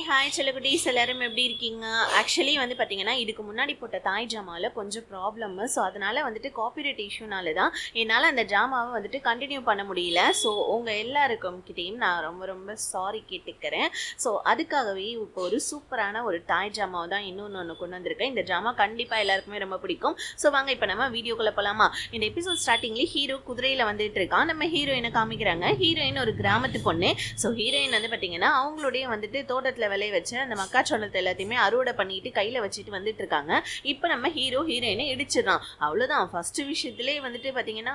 Hi செல்லகுட்டீஸ், எல்லாரும் எப்படி இருக்கீங்க? ஆக்சுவலி வந்து பார்த்தீங்கன்னா, இதுக்கு முன்னாடி போட்ட தாய் ட்ராமாவில் கொஞ்சம் ப்ராப்ளம்மு. ஸோ அதனால் வந்துட்டு காப்பிரைட் இஷ்யூனால தான் என்னால் அந்த ட்ராமாவை வந்துட்டு கண்டினியூ பண்ண முடியல. ஸோ உங்கள் எல்லாருக்கும் கிட்டேயும் நான் ரொம்ப ரொம்ப சாரி கேட்டுக்கிறேன். ஸோ அதுக்காகவே இப்போ ஒரு சூப்பரான ஒரு தாய் ட்ராமாவை தான் இன்னொன்று கொண்டு வந்திருக்கேன். இந்த ட்ராமா கண்டிப்பாக எல்லாருக்குமே ரொம்ப பிடிக்கும். ஸோ வாங்க இப்போ நம்ம வீடியோக்குள்ளே போகலாமா? இந்த எபிசோட் ஸ்டார்டிங்லேயே ஹீரோ குதிரையில் வந்துட்டு இருக்கான். நம்ம ஹீரோயினை காமிக்கிறாங்க. ஹீரோயின் ஒரு கிராமத்து பொண்ணு. ஸோ ஹீரோயின் வந்து பார்த்தீங்கன்னா அவங்களுடைய வந்துட்டு தோட்டத்தில் விளைய வச்சு அந்த மக்காச்சோளத்தை எல்லாத்தையுமே அறுவடை பண்ணிட்டு கையில் வச்சுட்டு வந்துட்டு இருக்காங்க. இப்போ நம்ம ஹீரோயினை இடிச்சிடறான். அவ்வளோதான். ஃபர்ஸ்ட் விஷயத்திலே வந்துட்டு பார்த்தீங்கன்னா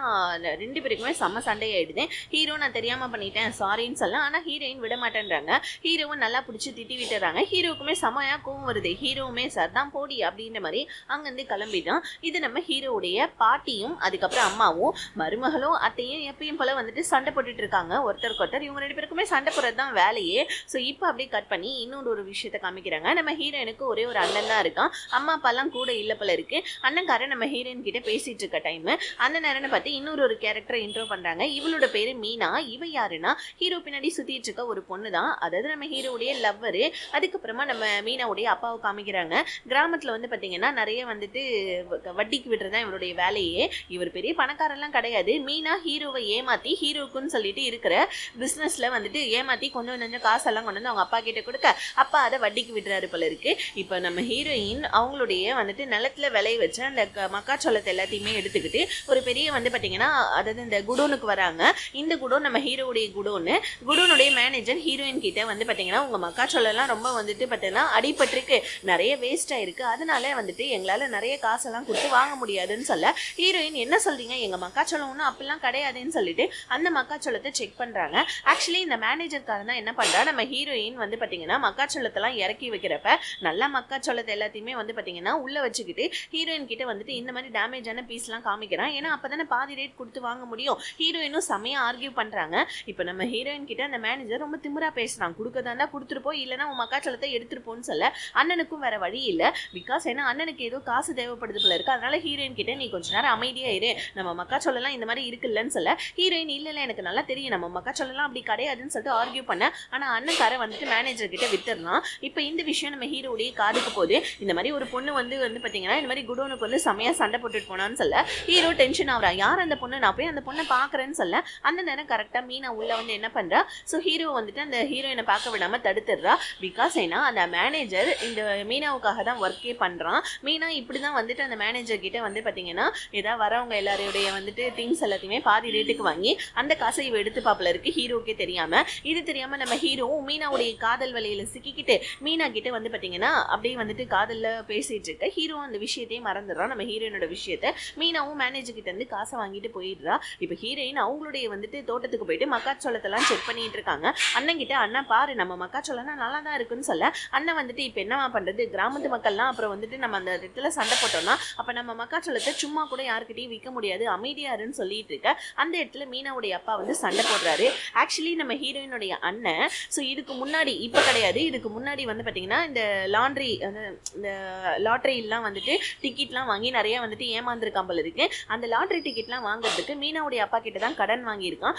ரெண்டு பேருக்குமே செம்ம சண்டையாயிடுது. ஹீரோ நான் தெரியாமல் பண்ணிட்டேன் சாரின்னு சொல்லலாம். ஆனால் ஹீரோயின் விட மாட்டேன்றாங்க. ஹீரோவும் நல்லா பிடிச்சி திட்டி விட்டுறாங்க. ஹீரோவுக்குமே செம்மையாக கோவம் வருது. ஹீரோவுமே சார் தான் போடி அப்படின்ற மாதிரி அங்கேருந்து கிளம்பிட்டான். இது நம்ம ஹீரோவுடைய பாட்டியும் அதுக்கப்புறம் அம்மாவும் மருமகளும் அத்தையும் எப்பயும் போல வந்துட்டு சண்டை போட்டுட்டு இருக்காங்க ஒருத்தருக்கு ஒருத்தர். இவங்க ரெண்டு பேருக்குமே சண்டை போடுறது தான் வேலையே. ஸோ இப்போ அப்படியே கட் பண்ணி இன்னொரு ஒரு விஷயத்த காமிக்கிறாங்க. நம்ம ஹீரோயினுக்கு ஒரே ஒரு அண்ணன் தான் இருக்கான். அம்மா அப்பாலாம் கூட இல்லை போல இருக்கு. அண்ணன்காரன் நம்ம ஹீரோயின் கிட்ட பேசிட்டு இருக்க டைம் அந்த நேரம்னு பார்த்து இன்னொரு ஒரு கேரக்டரை இன்ட்ரோ பண்றாங்க. இவளோட பேரு மீனா. இவ யாருன்னா ஹீரோ பின்னாடி சுத்திட்டு இருக்க ஒரு பொண்ணு தான். அதாவது நம்ம ஹீரோடைய லவ்வரு. அதுக்கப்புறமா நம்ம மீனாவுடைய அப்பாவை காமிக்கிறாங்க. கிராமத்துல வந்து பாத்தீங்கன்னா நிறைய வந்துட்டு வட்டிக்கு விடுறதா இவருடைய வேலையே. இவர் பெரிய பணக்காரெல்லாம் கிடையாது. மீனா ஹீரோவை ஏமாத்தி ஹீரோக்குன்னு சொல்லிட்டு இருக்கிற பிசினஸ்ல வந்துட்டு ஏமாத்தி கொஞ்சம் கொஞ்சம் காசெல்லாம் கொண்டு வந்து அவங்க அப்பா கிட்ட கொடுக்க அப்பா அதை வட்டிக்கு விடுறாரு போல இருக்கு. இப்போ நம்ம ஹீரோயின் அவங்களுடைய வந்துட்டு நிலத்துல விளைய வச்ச அந்த மக்காச்சோளத்தை எல்லாத்தையுமே எடுத்துக்கிட்டு ஒரு பெரிய வந்து பார்த்தீங்கன்னா அதாவது இந்த குடோனுக்கு வராங்க. இந்த குடோன் நம்ம ஹீரோடைய குடோனுடைய மேனேஜர் ஹீரோயின் கிட்ட வந்து பார்த்தீங்கன்னா உங்க மக்காச்சோளம்லாம் ரொம்ப வந்துட்டு பார்த்தீங்கன்னா அடிபட்டிருக்கு, நிறைய வேஸ்ட் ஆயிருக்கு, அதனால வந்துட்டு எங்களால் நிறைய காசெல்லாம் கொடுத்து வாங்க முடியாதுன்னு சொல்ல ஹீரோயின் என்ன சொல்றீங்க, எங்க மக்காச்சோளம் ஒன்றும் அப்படிலாம் கிடையாதுன்னு சொல்லிட்டு அந்த மக்காச்சோளத்தை செக் பண்றாங்க. ஆக்சுவலி இந்த மேனேஜர்காரன் தான் என்ன பண்றா, நம்ம ஹீரோயின் வந்து பார்த்தீங்கன்னா மக்காச்சோளத்தெல்லாம் இறக்கி வைக்கிறப்ப நல்லா மக்காச்சோளத்தை எல்லாத்தையுமே வந்து பார்த்தீங்கன்னா உள்ள வச்சுக்கிட்டு ஹீரோயின் கிட்ட வந்துட்டு இந்த மாதிரி டேமேஜான பீஸ்லாம் காமிக்கிறான். ஏன்னா அப்பதானே பாதி ரேட் கொடுத்து வாங்க முடியும். ஹீரோயினும் செமையா ஆர்கியூ பண்றாங்க. இப்போ நம்ம ஹீரோயின் கிட்ட அந்த மேனேஜர் ரொம்ப திமிரா பேசுறான். கொடுக்கதாண்டா கொடுத்துட்டு போய், இல்லைன்னா உன் மக்காச்சோளத்தை எடுத்துட்டு போன்னு சொல்ல அண்ணனுக்கும் வேற வழி இல்லை. பிகாஸ் ஏன்னா அண்ணனுக்கு ஏதோ காசு தேவைப்படுது போல இருக்கு. அதனால ஹீரோயின் கிட்ட நீ கொஞ்ச நேரம் அமைதியா இரு, நம்ம மக்காச்சோளம்லாம் இந்த மாதிரி இருக்குல்லன்னு சொல்ல ஹீரோயின் இல்ல எனக்கு நல்லா தெரியும் நம்ம மக்காச்சோளம்லாம் அப்படி கிடையாதுன்னு சொல்லிட்டு ஆர்கியூ பண்ண. ஆனா அண்ணன்கார வந்துட்டு மேனேஜர் கிட்ட வித்துடலாம். இப்போ இந்த விஷயம் நம்ம ஹீரோடைய காதுக்கு போகுது. இந்த மாதிரி ஒரு பொண்ணு வந்து பார்த்தீங்கன்னா இந்த மாதிரி குடோனுக்கு வந்து செமையா சண்டை போட்டுட்டு போனான்னு சொல்ல ஹீரோ டென்ஷன் ஆகுறா. யார் அந்த பொண்ணு, நான் போய் அந்த பொண்ணை பார்க்குறேன்னு சொல்ல அந்த நேரம் கரெக்டாக மீனா உள்ள வந்து என்ன பண்றா, ஸோ ஹீரோ வந்துட்டு அந்த ஹீரோயினை பார்க்க விடாம தடுத்துடுறா. பிகாஸ் ஏன்னா அந்த மேனேஜர் இந்த மீனாவுக்காக தான் ஒர்க்கே பண்றான். மீனா இப்படி தான் வந்துட்டு அந்த மேனேஜர் கிட்ட வந்து பார்த்தீங்கன்னா ஏதாவது வரவங்க எல்லாரையுடைய வந்துட்டு திங்ஸ் எல்லாத்தையுமே பாதி ரேட்டுக்கு வாங்கி அந்த காசை இவ எடுத்து பாப்பல இருக்கு ஹீரோக்கே தெரியாம. இது தெரியாம நம்ம ஹீரோவும் மீனாவுடைய காதல் வலையில சிக்கிக்கிட்டு மீனா கிட்ட வந்து பார்த்தீங்கன்னா அப்படியே வந்துட்டு காதல்ல பேசிட்டு இருக்க ஹீரோ அந்த விஷயத்தையும் மறந்துடுறான். நம்ம ஹீரோயினோட விஷயத்த மீனாவும் மேனேஜர் கிட்ட இருந்து காசை வாங்கிட்டு போயிடுறா. இப்போ ஹீரோயின் அவங்களுடைய வந்துட்டு தோட்டத்துக்கு போயிட்டு மக்காச்சோளத்தெல்லாம் செக் பண்ணிட்டு இருக்காங்க. அண்ணன் கிட்ட அண்ணா பாரு நம்ம மக்காச்சோளம்னா நல்லா தான் இருக்குன்னு சொல்ல அண்ணன் வந்துட்டு இப்போ என்னவா பண்றது, கிராமத்து மக்கள்லாம் அப்புறம் வந்துட்டு நம்ம அந்த இடத்துல சண்டை போட்டோம்னா அப்ப நம்ம மக்காச்சோளத்தை சும்மா கூட யாருக்கிட்டையும் விற்க முடியாது, அமைதியாருன்னு சொல்லிட்டு இருக்க அந்த இடத்துல மீனாவுடைய அப்பா வந்து சண்டை போடுறாரு. ஆக்சுவலி நம்ம ஹீரோயினுடைய அண்ணன் ஸோ இதுக்கு முன்னாடி இப்போ கிடையாது, இதுக்கு முன்னாடி வந்து பார்த்தீங்கன்னா இந்த லாண்ட்ரி இந்த லாட்ரிலாம் வந்துட்டு டிக்கெட்லாம் வாங்கி நிறைய வந்துட்டு ஏமாந்துருக்கான் போல இருக்கு. அந்த லாட்ரி டிக்கெட்லாம் வாங்குறதுக்கு மீனாவுடைய அப்பா கிட்ட தான் கடன் வாங்கியிருக்கான்.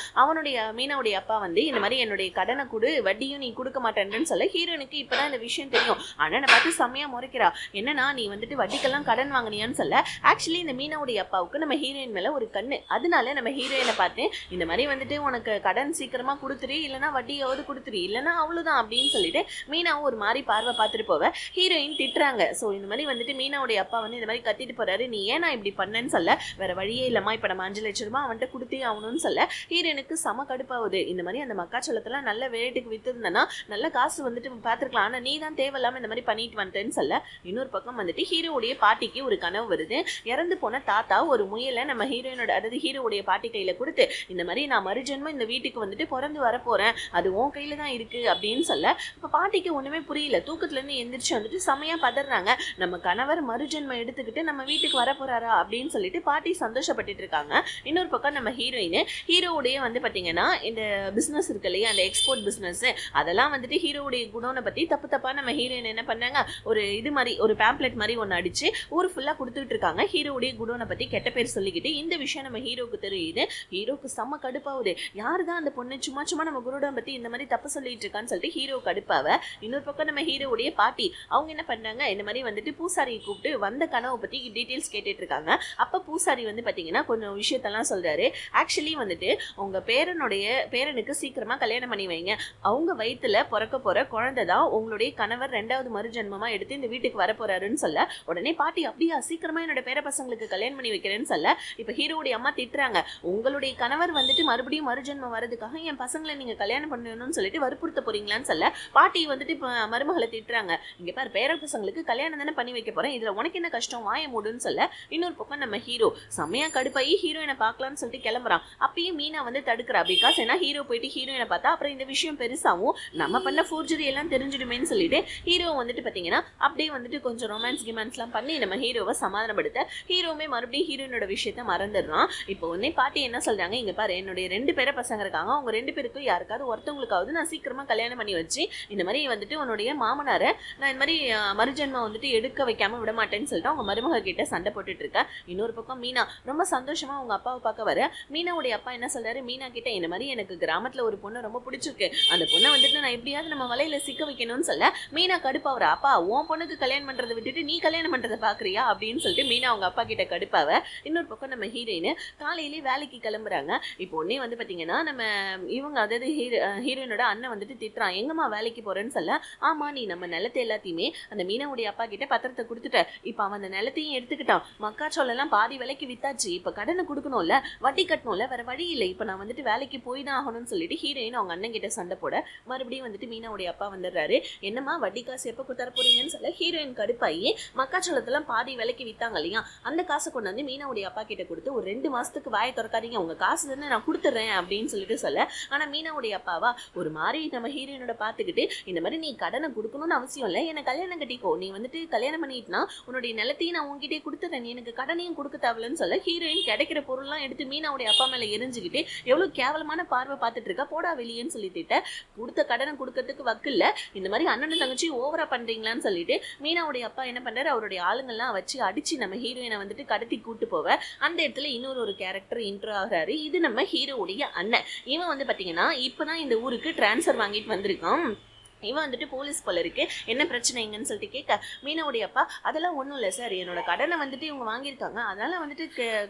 மீனாவுடைய அப்பா வந்து இந்த மாதிரி என்னுடைய கடனை கொடு, வட்டியும் நீ கொடுக்க மாட்டேன்னு சொல்ல ஹீரோனுக்கு இப்பதான் இந்த விஷயம் தெரியும். அண்ணனை பார்த்து செம்மையா முறைக்கிறா. என்னன்னா நீ வந்துட்டு வட்டிக்கெல்லாம் கடன் வாங்கினியான்னு சொல்ல ஆக்சுவலி இந்த மீனாவுடைய அப்பாவுக்கு நம்ம ஹீரோயின் மேல ஒரு கண்ணு. அதனால நம்ம ஹீரோயினை பார்த்து இந்த மாதிரி வந்துட்டு உனக்கு கடன் சீக்கிரமா கொடுத்துரு, இல்லைன்னா வட்டியாவது கொடுத்துரு, இல்லைன்னா அவ்வளவுதான் அப்படின்னு சொல்லிட்டு மீனாவும் ஒரு மாதிரி பார்வை பார்த்துட்டு போவ ஹீரோயின் திட்டுறாங்க. ஸோ இந்த மாதிரி வந்துட்டு மீனாவுடைய அப்பா வந்து இந்த மாதிரி கத்திட்டு போறாரு, நீ ஏன்னா இப்படி பண்ணேன்னு சொல்ல வேற வழியே இல்லம்மா, இப்போ நம்ம 5 லட்சம் ரூபாய் அவன்கிட்ட கொடுத்தே ஆகணும்னு சொல்ல ஹீரோனுக்கு செம கடுப்பாகுது. இந்த மாதிரி அந்த மக்காச்சோளத்தெல்லாம் நல்ல ரேட்டுக்கு வித்துருந்தேன்னா நல்ல காசு வந்துட்டு பார்த்துருக்கலாம், ஆனால் நீ தான் தேவையில்லாம இந்த மாதிரி பண்ணிட்டு வந்துட்டேன்னு சொல்ல இன்னொரு பக்கம் வந்துட்டு ஹீரோவுடைய பாட்டிக்கு ஒரு கனவு வருது. இறந்து போன தாத்தா ஒரு முயலை நம்ம ஹீரோயினோட அதாவது ஹீரோவுடைய பாட்டி கையில கொடுத்து இந்த மாதிரி நான் மறுஜென்மம் இந்த வீட்டுக்கு வந்துட்டு பிறந்து வரப்போறேன், அது உன் கையில தான் இருக்கு அப்படின்னு சொல்ல இப்போ பாட்டிக்கு ஒண்ணுமே புரியல. தூக்கத்துல இருந்து எந்திரிச்சு வந்துட்டு செமையா பதறாங்க. நம்ம கணவர் மறுஜென்மம் எடுத்துக்கிட்டு நம்ம வீட்டுக்கு வர போறாரா அப்படின்னு சொல்லிட்டு பாட்டி சந்தோஷப்பட்டுட்டு இருக்காங்க. இன்னொரு பக்கம் நம்ம ஹீரோவுடைய வந்து பாத்தீங்கன்னா இந்த பிசினஸ் இருக்கு இல்லையா, அந்த எக்ஸ்போர்ட் பிசினஸ், அதெல்லாம் வந்துட்டு ஹீரோவுடைய குணோனை பத்தி தப்பா நம்ம ஹீரோயின் என்ன பண்ணாங்க, ஒரு இது மாதிரி ஒரு பேம்ப்ளெட் மாதிரி ஒன்று அடிச்சு ஊர் ஃபுல்லா கொடுத்துட்டு இருக்காங்க. ஹீரோவுடைய குடோனை பத்தி கெட்ட பேர் சொல்லிக்கிட்டு இந்த விஷயம் நம்ம ஹீரோக்கு தெரியுது. ஹீரோக்கு செம்ம கடுப்பாகுது. யாருதான் அந்த பொண்ணு சும்மா நம்ம குருடன் பத்தி இந்த மாதிரி தப்பு சொல்லிட்டு இருக்கான்னு சொல்லிட்டு ஹீரோ கடுப்பாவ கடுப்பாவ. இன்னொரு பக்கம் நம்ம ஹீரோவுடைய பாட்டி அவங்க என்ன பண்ணாங்க, இந்த மாதிரி வந்துட்டு பூசாரியை கூப்பிட்டு வந்த கனவை பத்தி டீட்டெயில்ஸ் கேட்டுட்டு இருக்காங்க. அப்ப பூசாரி வந்து பாத்தீங்கன்னா கொஞ்சம் விஷயத்தெல்லாம் சொல்றாரு. ஆக்சுவலி வந்துட்டு உங்க பேரனுக்கு சீக்கிரமா கல்யாணம் பண்ணி வைங்க, அவங்க வயித்துல பிறக்க போற குழந்தை தான் உங்களுடைய கணவர் 2வது மறுஜென்மமா எடுத்து இந்த வீட்டுக்கு வர போறாருன்னு சொல்ல, உடனே பாட்டி அப்படியா சீக்கிரமா என்னோட பேர பசங்களுக்கு கல்யாணம் பண்ணி வைக்கிறேன்னு சொல்ல, இப்ப ஹீரோவுடைய அம்மா திட்டுறாங்க, உங்களுடைய கணவர் வந்துட்டு மறுபடியும் மறுஜென்மம் வரதுக்காக என் பசங்களை நீங்க கல்யாணம் பண்ணணும்னு சொல்லிட்டு வற்புறுத்த போறீங்களான்னு சொல்ல, பாட்டி வந்துட்டு இப்ப மருமகளை திட்டுறாங்க, இங்க பாரு பேர பசங்களுக்கு கல்யாணம் தானே பண்ணி வைக்க போறேன், இதுல உனக்கு என்ன கஷ்டம், வாய மூடுன்னு சொல்ல, இன்னொரு பக்கம் நம்ம ஹீரோ செம்மையா கடுப்பாயி ஹீரோயினை பார்க்கலாம்னு சொல்லிட்டு கிளம்புறான். அப்பயும் மீனா வந்து தடுக்கிறா. பிகாஸ் ஏன்னா ஹீரோ போயிட்டு ஹீரோயினை பார்த்தா அப்புறம் இந்த விஷயம் பெருசாவும் நம்ம பண்ண ஃபோர்ஜரி எல்லாம் தெரிஞ்சிடுமேன்னு சொல்லிட்டு ஹீரோ வந்துட்டு பாத்தீங்கன்னா அப்படியே வந்துட்டு கொஞ்சம் ரொமான்ஸ் கிமான்ஸ்லாம் பண்ணி நம்ம ஹீரோவை சமாதானப்படுத்த ஹீரோவுமே மறுபடியும் ஹீரோயினோட விஷயத்த மறந்துடுறான். இப்போ உடனே பாட்டி என்ன சொல்றாங்க, இங்க பாரு என்னுடைய 2 பேர பசங்க இருக்காங்க, அவங்க 2 பேருக்கும் யாருக்காவது ஒருத்தவங்களுக்காவது நான் சீக்கிரமா கல்யாணம் பண்ணி வச்சு இந்த மாதிரி வந்துட்டு உன்னுடைய மாமனாரை நான் இந்த மாதிரி மறுஜென்மம் வந்துட்டு எடுக்க வைக்காம விட மாட்டேன்னு சொல்லிட்டு அவங்க மருமக கிட்ட சண்டை போட்டுட்டு இருக்க. இன்னொரு பக்கம் மீனா ரொம்ப சந்தோஷமா அவங்க அப்பாவை பார்க்க வர, மீனாவுடைய அப்பா என்ன சொல்றாரு, மீனா கிட்ட இந்த மாதிரி எனக்கு கிராமத்துல ஒரு பொண்ணு ரொம்ப பிடிச்சிருக்கு, அந்த பொண்ணை வந்துட்டு நான் எப்படியாவது நம்ம வலையில சிக்க வைக்கணும்னு சொல்ல, மீனா கடுப்பாவற, அப்பா உன் பொண்ணுக்கு கல்யாணம் பண்றதை விட்டுட்டு நீ கல்யாணம் பண்றதை பாக்குறியா அப்படின்னு சொல்லிட்டு மீனா அவங்க அப்பா கிட்ட கடுப்பாவ. இன்னொரு பக்கம் நம்ம ஹீரோயின் காலையிலேயே வேலைக்கு கிளம்புறாங்க. இப்போ உடனே வந்து பாத்தீங்கன்னா நம்ம இவங்க அதாவது ஹீரோயினோட அண்ணன் வந்துட்டு திட்டுறான், எங்கம்மா வேலைக்கு போறேன்னு சொல்ல, ஆமா நீ நம்ம நிலத்தை எல்லாத்தையுமே அந்த மீனாவுடைய அப்பா கிட்ட பத்திரத்தை கொடுத்துட்ட, இப்ப அவன் அந்த நிலத்தையும் எடுத்துக்கிட்டான், மக்காச்சோளம் எல்லாம் பாதி விலைக்கு வித்தாச்சு, இப்ப கடனை கொடுக்கணும்ல, வட்டி கட்டணும்ல, வேற வழி இல்லை, இப்ப நான் வந்துட்டு வேலைக்கு போய் தான் ஆகணும்னு சொல்லிட்டு ஹீரோயின் அவங்க அண்ணன் கிட்ட சண்டை போட மறுபடியும் வந்துட்டு மீனாவுடைய அப்பா வந்துடுறாரு. என்னமா வட்டி காசு எப்ப தர போறீங்கன்னு சொல்ல ஹீரோயின் கடுப்பாயி மக்காச்சோளத்தெல்லாம் பாதி விலைக்கு வித்தாங்க இல்லையா, அந்த காசை கொண்டு வந்து மீனாவுடைய அப்பா கிட்ட கொடுத்து ஒரு 2 மாசத்துக்கு வாயை திறக்காதீங்க, உங்க காசு தானே நான் கொடுத்துறேன் அப்படின்னு சொல்லிட்டு சொல்ல, ஆனா மீனாவுடைய அப்பாவா ஒரு மாதிரி நம்ம ஹீரோயினோட பாத்துக்கிட்டு, இந்த மாதிரி நீ கடனை கொடுக்கணும்னு அவசியம் இல்லை, எனக்கு கல்யாணம் கட்டிக்கோ, நீ வந்துட்டு கல்யாணம் பண்ணிட்டுனா உன்னுடைய நிலத்தையும் நான் உங்ககிட்டே கொடுத்துறேன், நீ எனக்கு கடனையும் கொடுக்க தேவையில்லைன்னு சொல்ல, ஹீரோயின் கிடைக்கிற பொருள்லாம் எடுத்து மீனாவுடைய அப்பா மேல எரிஞ்சுக்கிட்டு எவ்வளவு கேவலமான பார்வை பார்த்துட்டு இருக்கா, போடா வெளியேன்னு சொல்லிட்டு கொடுத்த கடனை கொடுக்கறதுக்கு வக்கில்ல, இந்த மாதிரி அண்ணன் தங்கச்சி ஓவரா பண்றீங்களான்னு சொல்லிட்டு மீனாவுடைய அப்பா என்ன பண்றாரு, அவருடைய ஆளுங்கள்லாம் வச்சு அடிச்சு நம்ம ஹீரோயினை வந்துட்டு கடத்தி கூட்டு போவ. அந்த இடத்துல இன்னொரு கேரக்டர் இன்ட்ரோ ஆகிறாரு. இது நம்ம ஹீரோவுடைய அண்ணன். இவன் வந்து பாத்தீங்கன்னா இப்பதான் இந்த ஊருக்கு டிரான்ஸ்ஃபர் வாங்கிட்டு வந்திருக்கான். இவன் வந்துட்டு போலீஸ் போல இருக்கு, என்ன பிரச்சனைங்கன்னு சொல்லிட்டு கேட்க, மீனாவுடைய அப்பா அதெல்லாம் ஒன்றும் இல்லை சார், என்னோட கடனை வந்துட்டு இவங்க வாங்கியிருக்காங்க, அதனால வந்துட்டு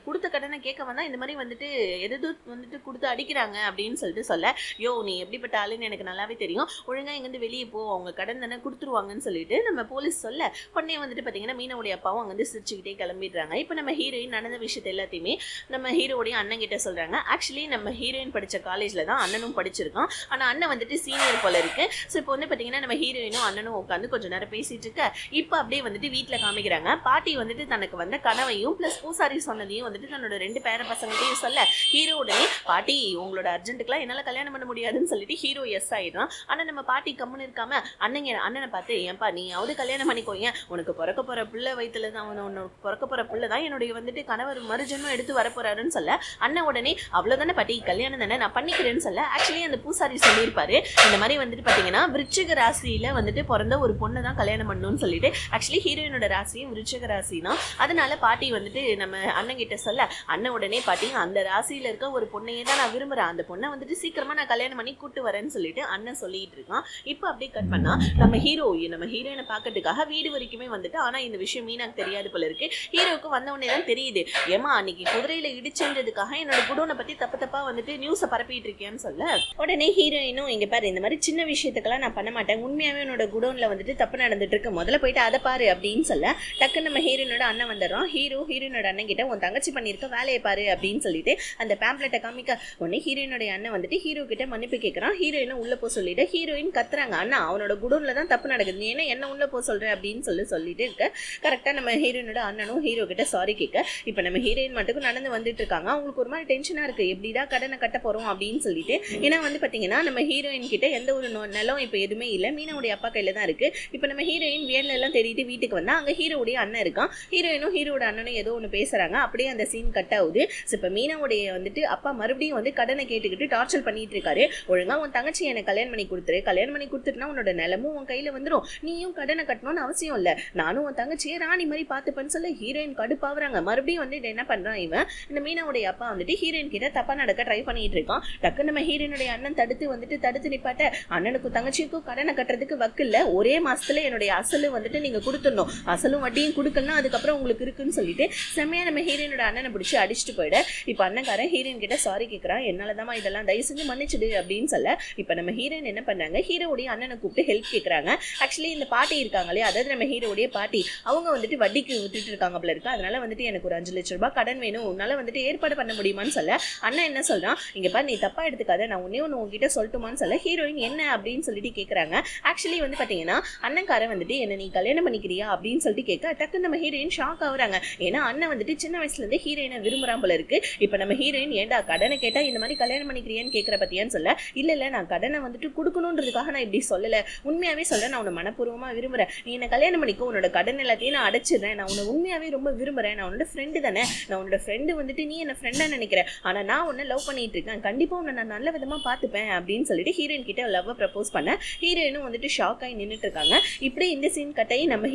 கொடுத்த கடனை கேட்க வந்தா இந்த மாதிரி வந்துட்டு எது வந்துட்டு கொடுத்து அடிக்கிறாங்க அப்படின்னு சொல்லிட்டு சொல்ல, யோ நீ எப்படிப்பட்ட ஆளுன்னு எனக்கு நல்லாவே தெரியும், ஒழுங்கா இங்கேருந்து வெளியே போ, அவங்க கடன் தானே கொடுத்துருவாங்கன்னு சொல்லிட்டு நம்ம போலீஸ் சொல்ல, உடனே வந்துட்டு பார்த்தீங்கன்னா மீனாவுடைய அப்பாவும் அங்கே வந்து சிரிச்சுக்கிட்டே கிளம்பிடுறாங்க. இப்போ நம்ம ஹீரோயின் நடந்த விஷயத்த எல்லாத்தையுமே நம்ம ஹீரோடைய அண்ணன் கிட்ட சொல்றாங்க. ஆக்சுவலி நம்ம ஹீரோயின் படித்த காலேஜில் தான் அண்ணனும் படிச்சிருக்கான், ஆனால் அண்ணன் வந்துட்டு சீனியர் போல இருக்கு. ஸோ இப்போ வந்து பாத்தீங்கன்னா நம்ம ஹீரோயினும் அண்ணனும் உட்காந்து கொஞ்ச நேரம் பேசிட்டு இருக்க, இப்போ அப்படியே வந்துட்டு வீட்டுல காமிக்கிறாங்க. பாட்டி வந்துட்டு தனக்கு வந்த கனவையும் பிளஸ் பூசாரி சொன்னதையும் வந்துட்டு தன்னோட 2 பேர பசங்களையும் சொல்ல, ஹீரோ உடனே பாட்டி உங்களோட அர்ஜென்ட்டுக்குலாம் என்னால கல்யாணம் பண்ண முடியாதுன்னு சொல்லிட்டு ஹீரோ எஸ் ஆயிடுறான். ஆனா நம்ம பாட்டி கம்முன்னு இருக்காம அண்ணனை பார்த்து, ஏன்பா நீயாவது கல்யாணம் பண்ணிக்கோங்க, உனக்கு பிறக்க போற பிள்ளை வயிற்றுல தான் உனக்கு பிறக்க போற பிள்ளை தான் என்னுடைய வந்துட்டு கணவர் மறுஜென்மம் எடுத்து வரப்போறாருன்னு சொல்ல, அண்ணன் உடனே அவ்வளவுதானே பாட்டி கல்யாணம் தானே நான் பண்ணிக்கிறேன்னு சொல்ல, ஆக்சுவலி அந்த பூசாரி சொல்லியிருப்பாரு இந்த மாதிரி வந்துட்டு பாத்தீங்கன்னா விருச்சிக ராசியில வந்துட்டு பிறந்த ஒரு பொண்ணை தான் கல்யாணம் பண்ணணும்னு சொல்லிட்டு, ஆக்சுவலி ஹீரோயினோட ராசியும் விருச்சிக ராசி தான், அதனால பாட்டி வந்துட்டு நம்ம அண்ணன் கிட்ட சொல்ல, அண்ணன் உடனே பாட்டி அந்த ராசியில இருக்க ஒரு பொண்ணையே தான் நான் விரும்புறேன், அந்த பொண்ணை வந்துட்டு சீக்கிரமா நான் கல்யாணம் பண்ணி கூட்டு வரேன்னு சொல்லிட்டு அண்ணன் சொல்லிட்டு இருக்கான். இப்போ அப்படியே கட் பண்ணா நம்ம ஹீரோயினை பார்க்கறதுக்காக வீடு வரைக்குமே வந்துட்டு, ஆனா இந்த விஷயம் மீனாக்கு தெரியாது போல இருக்கு. ஹீரோவுக்கு வந்த உடனே தான் தெரியுது, ஏமா அன்னைக்கு குதிரையில இடிச்சுன்றதுக்காக என்னோட குடோனை பத்தி தப்பா வந்துட்டு நியூஸை பரப்பிட்டு இருக்கேன்னு சொல்ல, உடனே ஹீரோயினும் இங்க பாரு இந்த மாதிரி சின்ன விஷயத்துக்கெல்லாம் நான் பண்ண மாட்டேன், உண்மையாவே என்னோட குடோன்ல வந்துட்டு தப்பு நடந்துட்டு இருக்கு, முதல்ல போயிட்டு அதை பாரு அப்படின்னு சொல்ல, டக்குன்னு நம்ம ஹீரோயினோட அண்ணன் வந்துடுறோம். ஹீரோயினோட அண்ணன் கிட்ட உன் தங்கச்சி பண்ணிருக்க வேலையை பாரு அப்படின்னு சொல்லிட்டு அந்த பேம்ப்ளெட்டை காமிக்க, உடனே ஹீரோயினோட அண்ணன் வந்துட்டு ஹீரோ கிட்ட மன்னிப்பு கேட்கறான். ஹீரோயினை உள்ள போ சொல்லிட்டு ஹீரோயின் கத்துறாங்க, அண்ணா அவனோட குடோன்ல தான் தப்பு நடக்குது, நீ என்ன உள்ள போ சொல்ற அப்படின்னு சொல்லிட்டு இருக்க. கரெக்டா நம்ம ஹீரோயினோட அண்ணனும் ஹீரோ கிட்ட சாரி கேட்க, இப்ப நம்ம ஹீரோயின் மட்டும் நடந்து வந்துட்டு இருக்காங்க. அவங்களுக்கு ஒரு மாதிரி டென்ஷனா இருக்கு, எப்படிதான் கடனை கட்ட போறோம் அப்படின்னு சொல்லிட்டு. ஏன்னா வந்து பாத்தீங்கன்னா நம்ம ஹீரோயின் கிட்ட எந்த ஒரு நிலம் இப்ப எதுவுமே இல்ல, மீனாவுடைய அப்பா கையில தான் இருக்கு. இப்ப நம்ம ஹீரோயின் வேர்ல எல்லாம் தேடிட்டு வீட்டுக்கு வந்தா அங்க ஹீரோவுடைய அண்ணன் இருக்கான். ஹீரோயினும் ஹீரோட அண்ணனும் ஏதோ ஒண்ணு பேசுறாங்க, அப்படியே அந்த சீன் கட் ஆகுது. இப்ப மீனாவுடைய வந்துட்டு அப்பா மறுபடியும் வந்து கடனை கேட்டுக்கிட்டு டார்ச்சர் பண்ணிட்டு இருக்காரு. ஒழுங்கா உன் தங்கச்சி எனக்கு கல்யாணம் பண்ணி கொடுத்துரு, கல்யாணம் பண்ணி கொடுத்துட்டுனா உன்னோட நிலமும் உன் கையில வந்துடும், நீயும் கடனை கட்டணும்னு அவசியம் இல்ல, நானும் உன் தங்கச்சியை ராணி மாதிரி பாத்துப்பேன்னு சொல்ல ஹீரோயின் கடுப்பாவறாங்க. மறுபடியும் வந்துட்டு என்ன பண்றான் இவன், இந்த மீனாவுடைய அப்பா வந்துட்டு ஹீரோயின் கிட்ட தப்பா நடக்க ட்ரை பண்ணிட்டு இருக்கான். டக்கு நம்ம ஹீரோயினுடைய அண்ணன் தடுத்து நிப்பாட்ட, அண்ணனுக்கும் தங்கச்சிக்கும் ஹீரோயினுக்கும் கடனை கட்டுறதுக்கு வக்கில்ல, ஒரே மாசத்துல என்னுடைய அசலும் வந்துட்டு நீங்க கொடுத்துடணும், அசலும் வட்டியும் கொடுக்கலாம், அதுக்கப்புறம் உங்களுக்கு இருக்குன்னு சொல்லிட்டு செம்மையா நம்ம ஹீரோயினோட அண்ணனை பிடிச்சி அடிச்சுட்டு போயிட இப்ப அண்ணன்காரன் ஹீரோயின் கிட்ட சாரி கேட்கறான், என்னாலதான் இதெல்லாம் தயவு செஞ்சு மன்னிச்சுடு அப்படின்னு சொல்ல இப்ப நம்ம ஹீரோயின் என்ன பண்ணாங்க, ஹீரோடைய அண்ணனை கூப்பிட்டு ஹெல்ப் கேட்கறாங்க. ஆக்சுவலி இந்த பாட்டி இருக்காங்களே, அதாவது நம்ம ஹீரோடைய பாட்டி, அவங்க வந்துட்டு வட்டிக்கு விட்டுட்டு இருக்காங்க போல இருக்கு, அதனால வந்துட்டு எனக்கு ஒரு 5 லட்சம் ரூபாய் கடன் வேணும், உன்னால வந்துட்டு ஏற்பாடு பண்ண முடியுமான்னு சொல்ல அண்ணன் என்ன சொல்றான், இங்க பாரு நீ தப்பா எடுத்துக்காத, நான் ஒண்ணு உங்ககிட்ட சொல்லட்டுமான்னு சொல்ல ஹீரோயின் என்ன அப்படின்னு சொல்லிட்டு கேட்கறாங்க. ஆக்சுவலி வந்து பாத்தீங்கன்னா அண்ணன்காரன் வந்துட்டு என்ன நீ கல்யாணம் பண்ணிக்கிறியா அப்படின்னு சொல்லிட்டு கேட்க டக்குன்னு நம்ம ஹீரோயின் ஷாக் ஆகுறாங்க. ஏன்னா அண்ணன் வந்துட்டு சின்ன வயசுல இருந்து ஹீரோயினை விரும்புறான் போல இருக்கு. இப்ப நம்ம ஹீரோயின் ஏண்டா கடனை கேட்டா இந்த மாதிரி கல்யாணம் பண்ணிக்கிறியான்னு கேட்கற பத்தியான்னு சொல்ல இல்ல நான் கடனை வந்துட்டு கொடுக்கணுன்றதுக்காக நான் இப்படி சொல்லல, உண்மையாவே சொல்ல நான் உன்னை மனப்பூர்வமா விரும்புறேன், நீ என்ன கல்யாணம் பண்ணிக்கோ, உன்னோட கடன் எல்லாத்தையும் நான் அடைச்சிடுறேன், நான் உன்னை உண்மையாவே ரொம்ப விரும்புறேன், நான் உன்னோட ஃப்ரெண்டு தானே, நான் உன்னோட ஃப்ரெண்டு வந்துட்டு நீ என்ன ஃப்ரெண்டா நினைக்கிறேன், ஆனா நான் உன்னை லவ் பண்ணிட்டு இருக்கேன், கண்டிப்பா உன்னை நான் நல்ல விதமா பாத்துப்பேன் அப்படின்னு சொல்லிட்டு ஹீரோயின் கிட்ட லவ் ப்ரப்போஸ் பண்ண ஹீரோயினும் வந்துட்டு ஷாக் ஆகி நின்றுட்டு இருக்காங்க. இப்படி இந்த சீன் கட்டாயி நம்ம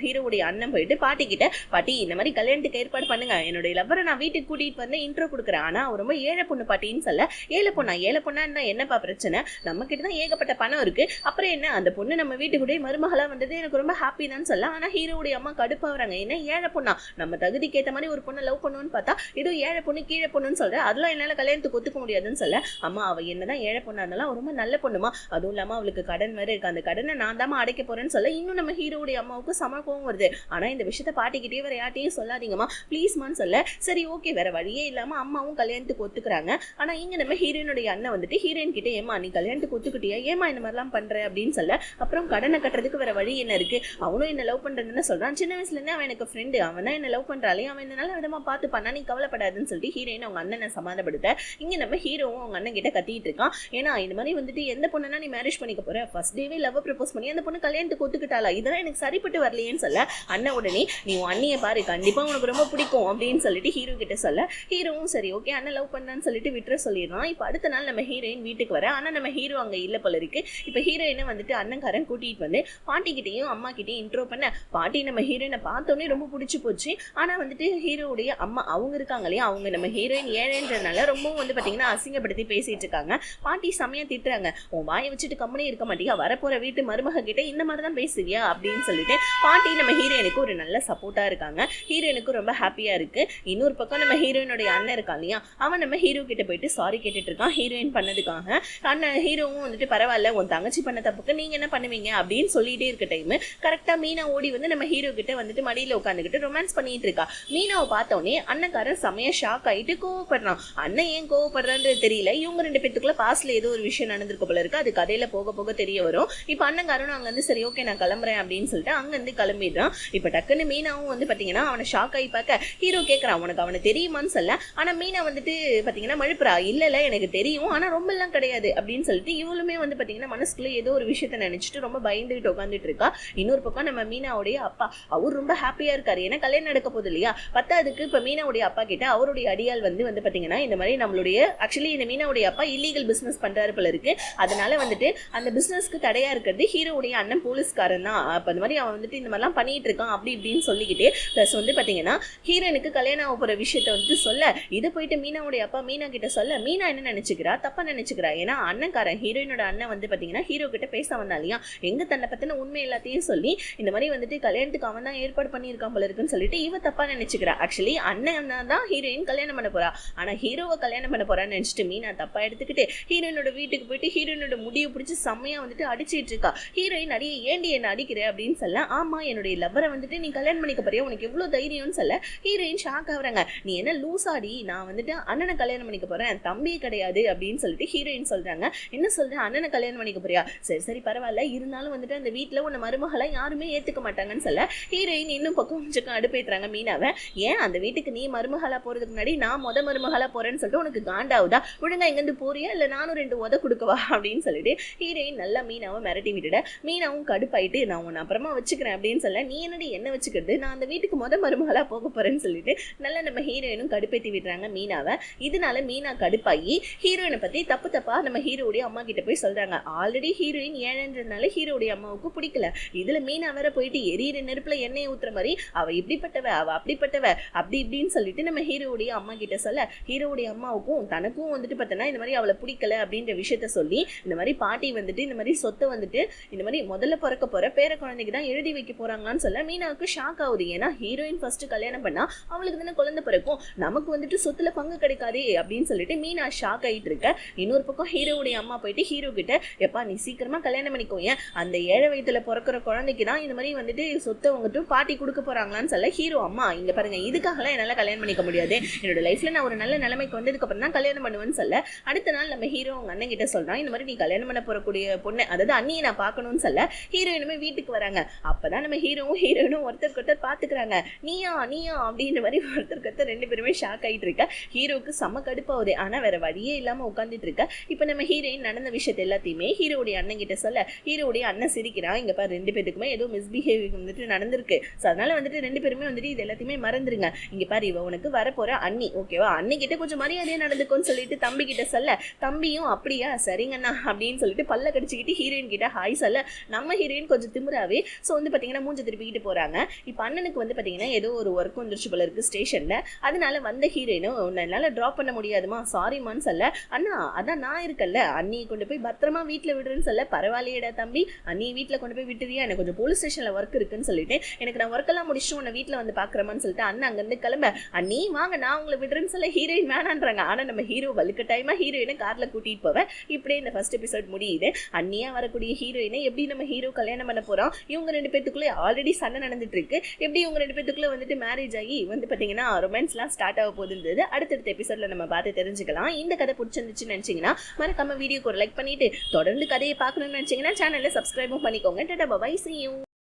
ஹீரோவுடைய அண்ணன் போயிட்டு பாட்டி கிட்ட, பாட்டி இந்த மாதிரி கல்யாணத்துக்கு ஏற்பாடு பண்ணுங்க, என்னுடைய லவ்வரை நான் வீட்டுக்கு கூட்டிட்டு வந்து இன்ட்ரோ கொடுக்குறேன், ஆனா அவர் ரொம்ப ஏழை பொண்ணு பாட்டின்னு சொல்ல ஏழை பொண்ணா என்னப்பா பிரச்சனை, நம்ம கிட்ட தான் ஏகப்பட்ட பணம் இருக்கு, அப்புறம் என்ன அந்த பொண்ணு நம்ம வீட்டுக்குடைய மருமகளா வந்தது எனக்கு ரொம்ப ஹாப்பி தான் சொல்ல. ஆனா ஹீரோவுடைய அம்மா கடுப்பாகிறாங்க, என்ன ஏழை பொண்ணா, நம்ம தகுதிக்கு ஏற்ற மாதிரி ஒரு பொண்ணை லவ் பண்ணுவோன்னு பார்த்தா ஏதோ ஏழை பொண்ணு கீழே பொண்ணுன்னு சொல்ற, அதெல்லாம் என்னால கல்யாணத்துக்கு ஒத்துக்க முடியாதுன்னு சொல்ல. அம்மா அவ என்னதான் ஏழை பொண்ணா இருந்தாலும் அவ ரொம்ப நல்ல பொண்ணுமா, அதுவும் இல்லாம அவளுக்கு கடன் வேற இருக்கு, அந்த கடனை நான் தான் அடைக்க போறேன்னு சொல்ல இன்னும் நம்ம ஹீரோவுடைய அம்மாவுக்கு சமக்கம் வருது. ஆனா இந்த விஷயத்த பாட்டிக்கிட்டே வேற யார்ட்டையும் சொல்லாதீங்கம்மா ப்ளீஸ்மான்னு சொல்ல சரி ஓகே வேற வழியே இல்லாம அம்மாவும் கல்யாணத்துக்கு ஒத்துக்கிறாங்க. ஆனா இங்க நம்ம ஹீரோயினுடைய அண்ணன் வந்துட்டு ஹீரோயின் கிட்ட ஏமா நீ கல்யாணத்துக்கு ஒத்துக்கிட்டியா, ஏமா இந்த மாதிரிலாம் பண்ற அப்படின்னு சொல்ல அப்புறம் கடனை கட்டுறதுக்கு வேற வழி என்ன இருக்கு, அவனும் என்ன லவ் பண்றதுன்னு சொல்றான், சின்ன வயசுல இருந்து அவன் எனக்கு ஃப்ரெண்டு, அவன் தான் என்ன லவ் பண்றாளே, அவன் என்ன நல்ல விதமா பார்த்து பண்ணா, நீ கவலைப்படாதுன்னு சொல்லிட்டு ஹீரோயின் அவங்க அண்ணனை சமாதானப்படுத்த இங்க நம்ம ஹீரோவும் அவங்க அண்ணன் கிட்ட கத்திட்டு இருக்கான். ஏன்னா இந்த மாதிரி வந்துட்டு எந்த பொண்ணுனா நீ மேரேஜ் பண்ணிக்க போற, ஃபர்ஸ்ட் டேவே லவ் ப்ரப்போஸ் பண்ணி அந்த பொண்ணு கல்யாணத்துக்கு ஒத்துக்கிட்டாளா, இதெல்லாம் எனக்கு சரிப்பட்டு வரலையேன்னு சொல்ல அண்ணன் உடனே நீ உன் அண்ணியை பாரு கண்டிப்பா உனக்கு ரொம்ப பிடிக்கும் அப்படின்னு சொல்லிட்டு ஹீரோ கிட்ட சொல்ல ஹீரோவும் சரி ஓகே அண்ணன் லவ் பண்ணான்னு சொல்லிட்டு விட்டுற சொல்லிடுறான். இப்ப அடுத்த நாள் நம்ம ஹீரோயின் வீட்டுக்கு வர, ஆனா நம்ம ஹீரோ அங்க இல்ல போல இருக்கு. இப்ப ஹீரோயினை வந்துட்டு அண்ணன்காரன் கூட்டிட்டு வந்து பாட்டி கிட்டையும் அம்மா கிட்டையும் இன்ட்ரோ பண்ண பாட்டி நம்ம ஹீரோயினை பார்த்தோன்னே ரொம்ப பிடிச்சி போச்சு. ஆனா வந்துட்டு ஹீரோவுடைய அம்மா அவங்க இருக்காங்க இல்லையா, அவங்க நம்ம ஹீரோயின் ஏழைன்றதுனால ரொம்பவும் வந்து பாத்தீங்கன்னா அசிங்கப்படுத்தி பேசிட்டு இருக்காங்க. பாட்டி செமையா திட்டுறாங்க, உன் வாயை வச்சுட்டு கம்முனே இருக்க மாட்டியா, வரப்போற வீட்டு மருமக கிட்ட இந்த மாதிரிதான் பேசுவியா அப்படின்னு சொல்லிட்டு பாட்டி நம்ம ஹீரோயினுக்கு ஒரு நல்ல சப்போர்ட்டா இருக்காங்க. ஹீரோயினுக்கு ரொம்ப ஹாப்பியா இருக்கு. இன்னொரு பக்கம் நம்ம ஹீரோயினுடைய அண்ணன் இருக்கான் இல்லையா, அவன் நம்ம ஹீரோ கிட்ட போயிட்டு சாரி கேட்டுட்டு இருக்கான் ஹீரோயின் பண்ணதுக்காக. அண்ணன் ஹீரோவும் வந்துட்டு பரவாயில்ல உன் தங்கச்சி பண்ண தப்புக்கு நீங்க என்ன பண்ணுவீங்க அப்படின்னு சொல்லிட்டே இருக்க டைம் கரெக்டா மீனா ஓடி வந்து நம்ம ஹீரோ கிட்ட வந்துட்டு மடியில உட்காந்துக்கிட்டு ரொமான்ஸ் பண்ணிட்டு இருக்கா. மீனாவை பார்த்தோன்னே அண்ணன்காரன் செமையா ஷாக் ஆயிட்டு கோவப்படுறான். அண்ணன் ஏன் கோவப்படுறான்றது தெரியல, இவங்க 2 பேத்துக்குள்ள பாஸ்ட்ல ஏதோ ஒரு விஷயம் நடந்திருக்க போல இருக்கு, அது கதையில போக போக தெரிய வரும். இப்ப அண்ணன்காரனும் அங்க இருந்து சரி ஓகே நான் கிளம்புறேன் அப்படின்னு சொல்லிட்டு அங்க இருந்து கிளம்பிடுறான். இப்ப டக்குன்னு மீனாவும் வந்து பாத்தீங்கன்னா அவனை ஷாக் ஆகி பார்க்க ஹீரோ கேட்கறான் உனக்கு அவனை தெரியுமான்னு சொல்ல. ஆனா மீனா வந்துட்டு பாத்தீங்கன்னா மழுப்புறா, இல்ல எனக்கு தெரியும் ஆனா ரொம்ப எல்லாம் கிடையாது அப்படின்னு சொல்லிட்டு இவளுமே வந்து பாத்தீங்கன்னா மனசுக்குள்ள ஏதோ ஒரு விஷயத்த நினைச்சிட்டு ரொம்ப பயந்துட்டு உட்காந்துட்டு இருக்கா. இன்னொரு பக்கம் நம்ம மீனாவுடைய அப்பா அவர் ரொம்ப ஹாப்பியா இருக்காரு, ஏன்னா கல்யாணம் நடக்க போகுது இல்லையா. பத்தாவதுக்கு இப்ப மீனாவுடைய அப்பா கிட்ட அவருடைய அடியால் வந்து பாத்தீங்கன்னா இந்த மாதிரி நம்மளுடைய ஆக்சுவலி இந்த மீனாவுடைய அப்பா இல்லீகல் பிசினஸ் பண்றாரு போல இருக்கு, அதனால வந்துட்டு அந்த பிசினஸ்க்கு தடையா இருக்கிறது ஹீரோவுடைய அண்ணன் போலீஸ்காரன் தான். அப்ப அந்த மாதிரி அவன் வந்துட்டு இந்த மாதிரிலாம் பண்ணிட்டு இருக்கான் அப்படி இப்படின்னு சொல்லிக்கிட்டு பிளஸ் வந்து பாத்தீங்கன்னா ஹீரோனுக்கு கல்யாணம் ஆக போற விஷயத்த வந்து சொல்ல இதை போயிட்டு மீனாவுடைய அப்பா மீனா கிட்ட சொல்ல மீனா என்ன நினைச்சுக்கிறா, தப்பா நினைச்சுக்கிறா. ஏன்னா அண்ணன்காரன் ஹீரோயினோட அண்ணன் வந்து பாத்தீங்கன்னா ஹீரோ கிட்ட பேச வந்தா இல்லையா, எங்க தன்னை பத்தின உண்மை எல்லாத்தையும் சொல்லி இந்த மாதிரி வந்துட்டு கல்யாணத்துக்கு அவன் தான் ஏற்பாடு பண்ணியிருக்கான் போல இருக்குன்னு சொல்லிட்டு இவ தப்பா நினைச்சுக்கிறா. ஆக்சுவலி அண்ணன் தான் ஹீரோயின் கல்யாணம் பண்ண போறா, ஆனா ஹீரோவை கல்யாணம் பண்ண போறான்னு நினைச்சிட்டு மீனா தப்பா எடுத்துக்கிட்டு ஹீரோயினோட வீட்டுக்கு போயிட்டு ஹீரோயினோட முடிவு பிடிச்சி செம்மையா வந்துட்டு அடிச்சிட்டு இருக்கா. ஹீரோயின் அடியே ஏண்டி என்ன அடிக்கிற அப்படின்னு சொல்ல, ஆமா என்னுடைய லவ்வரை வந்துட்டு நீ கல்யாணம் பண்ணிக்க போறியா, உனக்கு எவ்வளவு தைரியம்னு சொல்ல ஹீரோயின் ஷாக் ஆகுறாங்க, நீ என்ன லூசாடி, நான் வந்துட்டு அண்ணனை கல்யாணம் பண்ணிக்க போறேன் தம்பியே கிடையாது அப்படின்னு சொல்லிட்டு ஹீரோயின் சொல்றாங்க. என்ன சொல்றேன் அண்ணனை கல்யாணம் பண்ணிக்க போறியா, சரி பரவாயில்ல இருந்தாலும் வந்துட்டு அந்த வீட்டுல உன்னை மருமகளை யாருமே ஏத்துக்க மாட்டாங்கன்னு சொல்ல ஹீரோயின் இன்னும் பக்கம் கொஞ்சம் அடுப்பேத்துறாங்க மீனாவை. ஏன் அந்த வீட்டுக்கு நீ மருமகளா போறதுக்கு முன்னாடி நான் மருமகளா போறேன்னு சொல்லிட்டு உனக்கு காண்டாவுதா, ஒழுங்கா எங்க இருந்து போறியா இல்ல நானும் 2 உத கொடுக்கவா அப்படின்னு சொல்லிட்டு ஹீரோயின் நல்லா மீனாவை மிரட்டி விட்டுட. மீனாவும் கடுப்பாயிட்டு நான் உன்னை அப்புறமா வச்சுக்கிறேன் அப்படின்னு சொல்ல, நீ என்னடி என்ன வச்சுக்கிறது, நான் அந்த வீட்டுக்கு மருமகளா போக போறேன்னு சொல்லிட்டு நல்லா நம்ம ஹீரோயினும் கடுப்பேத்தி விடுறாங்க மீனாவை. இதனால மீனா கடுப்பாகி ஹீரோயினை பத்தி தப்பா நம்ம ஹீரோடைய அம்மா கிட்ட போய் சொல்றாங்க. ஆல்ரெடி ஹீரோயின் ஏழன்றதுனால ஹீரோடைய அம்மாவுக்கு பிடிக்கல, இதுல மீனா வேற போயிட்டு எரியிற நெருப்புல எண்ணெய் ஊத்துற மாதிரி அவ இப்படிப்பட்டவ அவ அப்படிப்பட்டவ அப்படி இப்படின்னு சொல்லிட்டு நம்ம ஹீரோடைய அம்மா கிட்ட சொல்ல ஹீரோடைய அம்மாவுக்கும் தனக்கும் வந்துட்டு பார்த்தனா இந்த மாதிரி அவளை பிடிக்கல அப்படின்ற விஷயத்த சொல்லி இந்த மாதிரி பாட்டி வந்துட்டு இந்த மாதிரி சொத்தை வந்துட்டு இந்த மாதிரி முதல்ல பிறக்க போற பேர குழந்தைக்கு தான் எழுதி வைக்க போறாங்களான்னு சொல்ல மீனாவுக்கு ஷாக் ஆகுது. ஏன்னா ஹீரோயின் ஃபர்ஸ்ட் கல்யாணம் பண்ணா அவளுக்கு தானே குழந்தை பிறக்கும், நமக்கு வந்துட்டு சொத்துல பங்கு கிடைக்காதே அப்படின்னு சொல்லிட்டு மீனா ஷாக் ஆயிட்டு இருக்க. இன்னொரு பக்கம் ஹீரோவுடைய அம்மா போயிட்டு ஹீரோ கிட்ட, எப்பா நீ சீக்கிரமா கல்யாணம் பண்ணிக்கோங்க, அந்த 7 வயதுல பிறக்கிற குழந்தைக்கு தான் இந்த மாதிரி வந்துட்டு சொத்தை வந்துட்டு பாட்டி கொடுக்க போறாங்களான்னு சொல்ல ஹீரோ, அம்மா இங்க பாருங்க, இதுக்காகலாம் என்னால கல்யாணம் பண்ணிக்க முடியாது, என்னோட லைஃப்ல நான் ஒரு நல்ல நிலைமைக்கு வந்ததுக்கு அப்புறம் தான் கல்யாணம் பண்ணுவேன்னு சொல்ல அடுத்த நாள் நம்ம ஹீரோ அவங்க அண்ணன் கிட்ட சொல்றான், இந்த மாதிரி நீ கல்யாணம் பண்ண போறக்கூடிய பொண்ணு, அதாவது அண்ணியை நான் பார்க்கணும்னு சொல்ல ஹீரோயினுமே வீட்டுக்கு வராங்க. அப்பதான் நம்ம ஹீரோயினும் ஒருத்தருக்கு ஒருத்தர் பாத்துக்கிறாங்க. நீயா நீயா அப்படின்ற மாதிரி ஒருத்தருக்கு ஒருத்தர் 2 பேருமே ஷாக் ஆயிட்டு இருக்க. ஹீரோக்கு செம்ம கடுப்பாகுது. ஆனா வேற வழியே இல்லாம உட்காந்துட்டு இருக்க. இப்ப நம்ம ஹீரோயின் நடந்த விஷயத்த எல்லாத்தையுமே ஹீரோடைய அண்ணன் கிட்ட சொல்ல ஹீரோடைய அண்ணன் சிரிக்கிறான். இங்க பாரு 2 பேருக்குமே ஏதோ மிஸ்பிஹேவிங் வந்துட்டு நடந்திருக்கு, அதனால வந்துட்டு 2 பேருமே வந்துட்டு இது எல்லாத்தையுமே மறந்துருங்க. இங்க பாரு இவ உனக்கு வரப்போற அண்ணி, ஓகேவா, அண்ணி கிட்ட கொஞ்சம் மரியாதையா நடந்துக்கோன்னு சொல்லிட்டு தம்பி கிட்ட சொல்ல தம்பியும் அப்படியா சரிங்கண்ணா அப்படின்னு சொல்லிட்டு பல்ல கடிச்சுக்கிட்டு ஹீரோயின் கிட்ட ஹாய் சொல்ல நம்ம ஹீரோயின் கொஞ்சம் திமிராவே ஸோ வந்து பாத்தீங்கன்னா மூஞ்ச திருப்பிக்கிட்டு போறாங்க. இப்ப அண்ணனுக்கு வந்து பாத்தீங்கன்னா ஏதோ ஒரு ஒர்க் வந்துருச்சு போல இருக்கு ஸ்டேஷன்ல, அதனால வந்த ஹீரோயினும் என்னால டிராப் பண்ண முடியாதுமா சாரிமான்னு சொல்ல, அண்ணா அதான் நான் இருக்கல்ல, அண்ணியை கொண்டு போய் பத்திரமா வீட்டுல விடுறேன்னு சொல்ல, பரவாயில்லையடா தம்பி, அண்ணி வீட்டுல கொண்டு போய் விட்டுறியா, எனக்கு கொஞ்சம் போலீஸ் ஸ்டேஷன்ல ஒர்க் இருக்குன்னு சொல்லிட்டு எனக்கு நான் ஒர்க் எல்லாம் முடிச்சு உன்னை வீட்டுல வந்து பாக்குறமான்னு சொல்லிட்டு அண்ணன் அங்கிருந்து கிளம்ப, அண்ணி வாங்க நான் உங்களை விடுறேன்னு சொல்ல ஹீரோயின் வேணான்றாங்க. ஆனா நம்ம ஹீரோ வலுக்கட்டாயமா ஹீரோயினை கார்ல கூட்டிட்டு போவேன். இப்படியே இந்த ஃபர்ஸ்ட் எபிசோட் முடியுது. அண்ணியா வரக்கூடிய ஹீரோயினை எப்படி நம்ம ஹீரோ கல்யாணம் பண்ண போறோம், இவங்க 2 பேத்துக்குள்ளே ஆல்ரெடி சண்டை நடந்துட்டு இருக்கு, எப்படி இவங்க 2 பேத்துக்குள்ள வந்துட்டு மேரேஜ் ஆகி வந்து பாத்தீங்கன்னா ரொமான்ஸ்லாம் ஸ்டார்ட் ஆக போகுது. அடுத்தடுத்த எபிசோட்ல நம்ம பார்த்து தெரிஞ்சுக்கலாம். இந்த கதை பிடிச்சிருந்துச்சுன்னு நினைச்சீங்கன்னா மறக்காம வீடியோக்கு ஒரு லைக் பண்ணிட்டு தொடர்ந்து கதையை பார்க்கணும்னு நினைச்சீங்கன்னா சேனல்ல சப்ஸ்கிரைபும் பண்ணிக்கோங்க. Tata bye, see you.